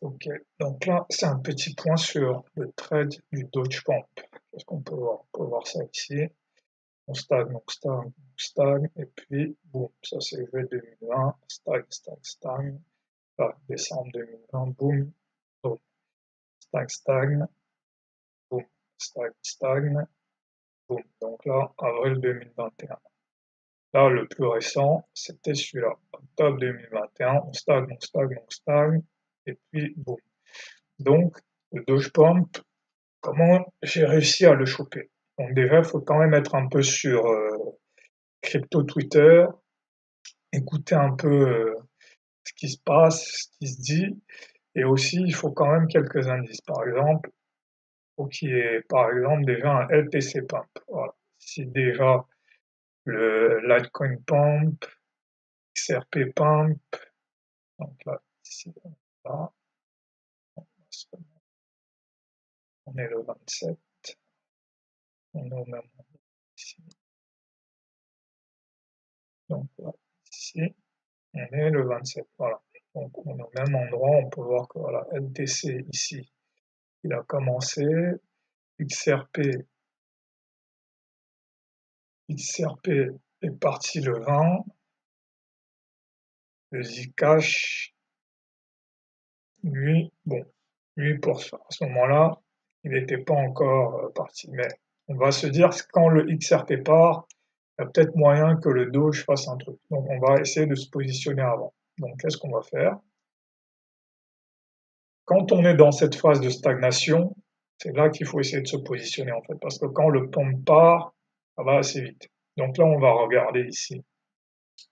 Ok, donc là, c'est un petit point sur le trade du Doge Pump. Qu'est-ce qu'on peut voir? On peut voir ça ici. On stagne, on stagne, on stagne, et puis, boum, ça c'est juillet 2020, stagne, stagne, stagne. Là, décembre 2020, boum, boum, stagne, stagne, boum, stagne, stagne, boum. Donc là, avril 2021. Là, le plus récent, c'était celui-là. Octobre 2021, on stagne, on stagne, on stagne, et puis, boum. Donc, le Doge Pump, comment j'ai réussi à le choper? Donc déjà, il faut quand même être un peu sur crypto Twitter, écouter un peu ce qui se passe, ce qui se dit, et aussi il faut quand même quelques indices. Par exemple, il faut qu'il y ait par exemple déjà un LTC Pump. Voilà. Si déjà le Litecoin Pump, XRP Pump, donc là, ici, là, on est le 27, on est au même endroit ici, donc là, ici, on est le 27, voilà. Donc on est au même endroit, on peut voir que voilà, LTC ici, il a commencé, XRP, XRP est parti le 20, le Zcash, lui, bon, lui pour ça, à ce moment-là, il n'était pas encore parti, mais on va se dire que quand le XRP part, il y a peut-être moyen que le Doge fasse un truc. Donc on va essayer de se positionner avant. Donc qu'est-ce qu'on va faire? Quand on est dans cette phase de stagnation, c'est là qu'il faut essayer de se positionner en fait, parce que quand le pompe part, ça va assez vite. Donc là, on va regarder ici.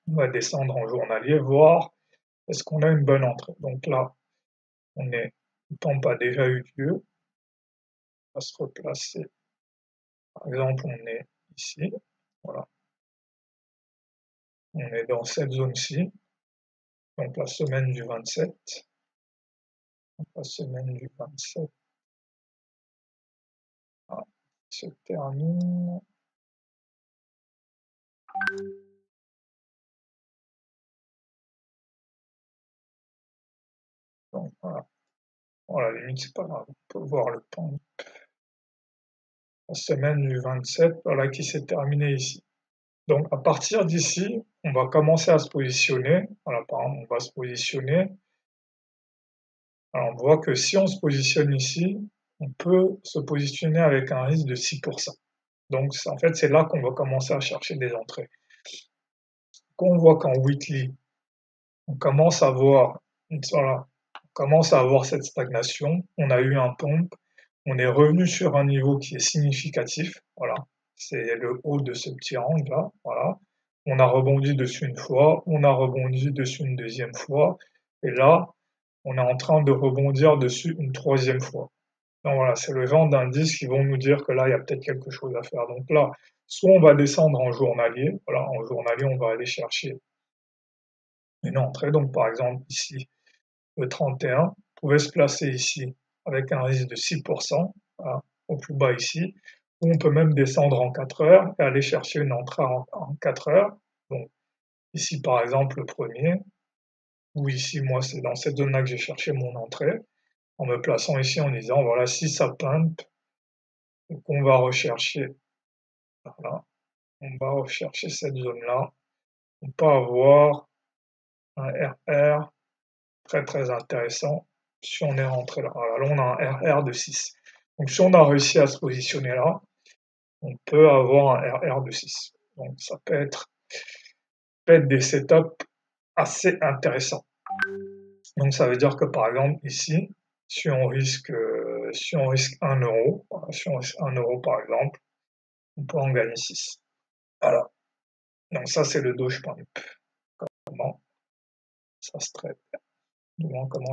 On va descendre en journalier, voir est-ce qu'on a une bonne entrée. Donc là, le pompe a déjà eu lieu. On va se replacer. Par exemple, on est ici. Voilà. On est dans cette zone-ci. Donc la semaine du 27. Donc, la semaine du 27 se termine. Donc voilà. Bon, à la limite, c'est pas grave. On peut voir le pompe. La semaine du 27, voilà, qui s'est terminée ici. Donc à partir d'ici, on va commencer à se positionner. Voilà, par exemple, on va se positionner. Alors on voit que si on se positionne ici, on peut se positionner avec un risque de 6%. Donc en fait, c'est là qu'on va commencer à chercher des entrées. Quand on voit qu'en weekly, on commence à voir, voilà, on commence à avoir cette stagnation, on a eu un pump, on est revenu sur un niveau qui est significatif, voilà, c'est le haut de ce petit range là, voilà. On a rebondi dessus une fois, on a rebondi dessus une deuxième fois, et là, on est en train de rebondir dessus une troisième fois. Donc voilà, c'est le genre d'indices qui vont nous dire que là, il y a peut-être quelque chose à faire. Donc là, soit on va descendre en journalier, voilà, en journalier, on va aller chercher une entrée. Donc par exemple, ici, le 31 pouvait se placer ici avec un risque de 6%, voilà, au plus bas ici, ou on peut même descendre en 4 heures et aller chercher une entrée en 4 heures. Donc ici, par exemple, le premier, ou ici, moi, c'est dans cette zone-là que j'ai cherché mon entrée, en me plaçant ici en disant, voilà, si ça pump, donc on va rechercher, voilà, on va rechercher cette zone-là, on peut avoir un RR très très intéressant si on est rentré là. Voilà, là on a un RR de 6. Donc si on a réussi à se positionner là, on peut avoir un RR de 6. Donc ça peut être des setups assez intéressants. Donc ça veut dire que par exemple ici, si on risque 1 euro, voilà, si on risque 1 euro par exemple, on peut en gagner 6. Voilà. Donc ça c'est le Doge Pump. Comment ça se traite. Comment